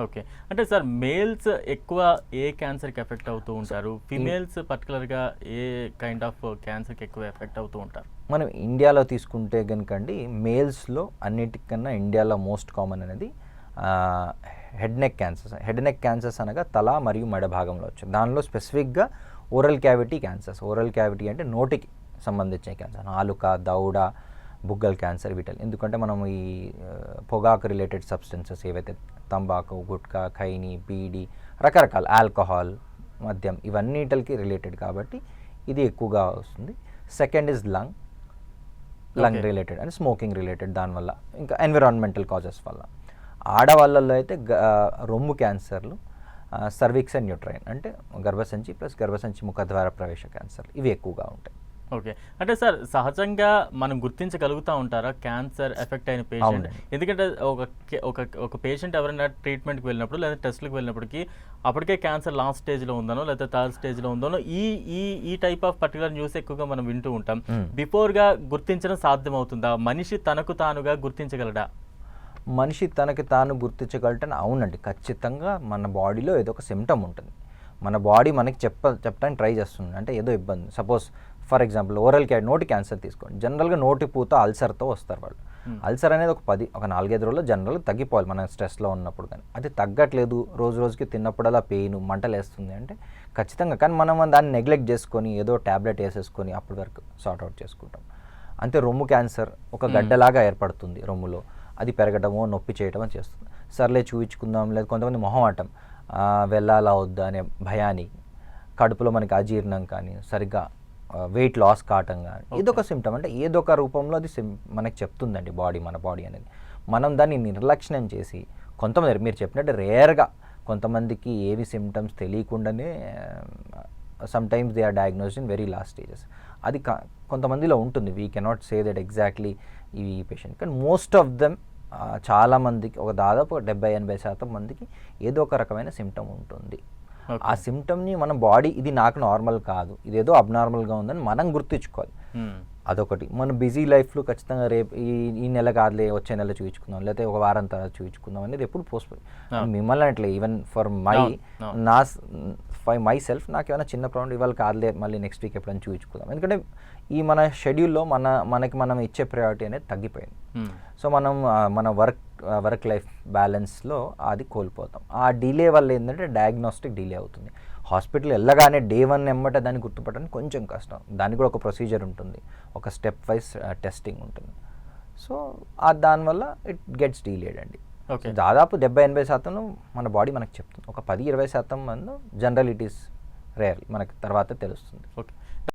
Okay. అంటే sir males ఎక్కువ ఏ క్యాన్సర్‌కి ఎఫెక్ట్ అవుతూ ఉంటారు? ఫిమేల్స్ పర్టిక్యులర్‌గా ఏ కైండ్ ఆఫ్ క్యాన్సర్‌కి ఎక్కువ ఎఫెక్ట్ అవుతూ ఉంటారు? మనం ఇండియాలో తీసుకుంటే కనుకండి మేల్స్లో అన్నిటికన్నా ఇండియాలో మోస్ట్ కామన్ అనేది head neck cancers. Head neck cancers అనగా తల మరియు మెడ భాగంలో వచ్చాయి. దానిలో స్పెసిఫిక్గా oral cavity cancers. Oral cavity అంటే నోటికి సంబంధించిన క్యాన్సర్, నాలుక, దవడ, బుగ్గల్ క్యాన్సర్ వీటల్. ఎందుకంటే మనం ఈ పొగాకు రిలేటెడ్ సబ్స్టెన్సెస్ ఏవైతే తంబాకు, గుట్కా, ఖైని, బీడి, రకరకాల ఆల్కహాల్, మద్యం ఇవన్నిటికి రిలేటెడ్ కాబట్టి ఇది ఎక్కువగా వస్తుంది. Second is lung related and smoking related దానివల్ల, ఇంకా ఎన్విరాన్మెంటల్ కాజెస్ వల్ల. ఆడవాళ్ళల్లో అయితే రొమ్ము క్యాన్సర్లు, సర్విక్స్ అండ్ యూట్రైన్ అంటే గర్భసంచి ప్లస్ గర్భసంచి ముఖద్వార ప్రవేశ క్యాన్సర్ ఇవి ఎక్కువగా ఉంటాయి. ఓకే. అంటే సార్ సహజంగా మనం గుర్తించగలుగుతా ఉంటారా క్యాన్సర్ ఎఫెక్ట్ అయిన పేషెంట్? ఎందుకంటే ఒక పేషెంట్ ఎవరైనా ట్రీట్మెంట్‌కి వెళ్ళినప్పుడు లేదా టెస్ట్‌లకి వెళ్ళినప్పటికి అప్పటికే క్యాన్సర్ లాస్ట్ స్టేజ్‌లో ఉందనో లేదా థర్డ్ స్టేజ్‌లో ఉందనో ఈ ఈ ఈ టైప్ ఆఫ్ పర్టిక్యులర్ న్యూస్ ఎక్కువగా మనం వింటూ ఉంటాం. బిఫోర్‌గా గుర్తించడం సాధ్యమవుతుందా? మనిషి తనకు తానుగా గుర్తించగలడా? మనిషి తనకి తాను గుర్తించగలటం అవునండి. ఖచ్చితంగా మన బాడీలో ఏదో ఒక సిమ్టమ్ ఉంటుంది. మన బాడీ మనకి చెప్పడానికి ట్రై చేస్తుంది. అంటే ఏదో ఇబ్బంది. సపోజ్ ఫర్ ఎగ్జాంపుల్ నోటి క్యాన్సర్ తీసుకోండి. జనరల్గా నోటి పూత అల్సర్తో వస్తారు వాళ్ళు. అల్సర్ అనేది ఒక 4-5 రోజుల్లో జనరల్గా తగ్గిపోవాలి మనం స్ట్రెస్లో ఉన్నప్పుడు. కానీ అది తగ్గట్లేదు, రోజు రోజుకి తిన్నప్పుడల్లా పెయిన్, మంటలేస్తుంది అంటే ఖచ్చితంగా. కానీ మనం దాన్ని నెగ్లెక్ట్ చేసుకొని ఏదో ట్యాబ్లెట్ వేసేసుకొని అప్పటి వరకు సార్ట్అవుట్ చేసుకుంటాం. అంతే. రొమ్ము క్యాన్సర్ ఒక గడ్డలాగా ఏర్పడుతుంది రొమ్ములో. అది పెరగడమో నొప్పి చేయడమో చేస్తుంది. సర్లే చూయించుకుందాం, లేదు కొంతమంది మొహమాటం, వెళ్ళాలా వద్దా అనే భయానికి, కడుపులో మనకి అజీర్ణం కానీ, సరిగ్గా వెయిట్ లాస్ కావటం కానీ, ఇదొక సిమ్టమ్. అంటే ఏదో ఒక రూపంలో అది మనకి చెప్తుందండి మన బాడీ అనేది. మనం దాన్ని నిర్లక్ష్యం చేసి కొంతమంది మీరు చెప్పినట్టు రేర్గా కొంతమందికి ఏవి సిమ్టమ్స్ తెలియకుండానే sometimes they are diagnosed in very last stages. అది కొంతమందిలో ఉంటుంది. We cannot say that exactly ఈ పేషెంట్. కానీ మోస్ట్ ఆఫ్ దెమ్ చాలామందికి ఒక దాదాపు 70-80% మందికి ఏదో ఒక రకమైన సిమ్టమ్ ఉంటుంది. ఆ సిమ్టమ్ని మన బాడీ ఇది నాకు నార్మల్ కాదు, ఇదేదో అబ్నార్మల్గా ఉందని మనం గుర్తించుకోవాలి. అదొకటి. మన బిజీ లైఫ్లో ఖచ్చితంగా రేపు ఈ నెల కాదులే వచ్చే నెల చూపించుకుందాం, లేకపోతే ఒక వారం తర్వాత చూపించుకుందాం అనేది ఎప్పుడు పోస్ట్పోన్. మిమ్మల్ని అట్లే ఈవెన్ ఫర్ మై సెల్ఫ్ నాకు ఏమైనా చిన్న ప్రాబ్లం ఇవాళ కాదులే మళ్ళీ నెక్స్ట్ వీక్ ఎప్పుడైనా చూపించుకుందాం. ఎందుకంటే ఈ మన షెడ్యూల్లో మనకి మనం ఇచ్చే ప్రయారిటీ అనేది తగ్గిపోయింది. సో మన వర్క్ లైఫ్ బ్యాలెన్స్లో అది కోల్పోతాం. ఆ డిలే వల్ల ఏంటంటే డయాగ్నోస్టిక్ డిలే అవుతుంది. హాస్పిటల్ వెళ్ళగానే డే 1 ఎమ్మటే దాన్ని గుర్తుపట్టడానికి కొంచెం కష్టం. దానికి కూడా ఒక ప్రొసీజర్ ఉంటుంది, ఒక స్టెప్ వైజ్ టెస్టింగ్ ఉంటుంది. సో దానివల్ల ఇట్ గెట్స్ డిలేడ్ అండి. దాదాపు 70-80% మన బాడీ మనకు చెప్తుంది. ఒక 10-20% మంది జనరల్ ఇట్ ఈస్ రేర్, మనకి తర్వాత తెలుస్తుంది. ఓకే.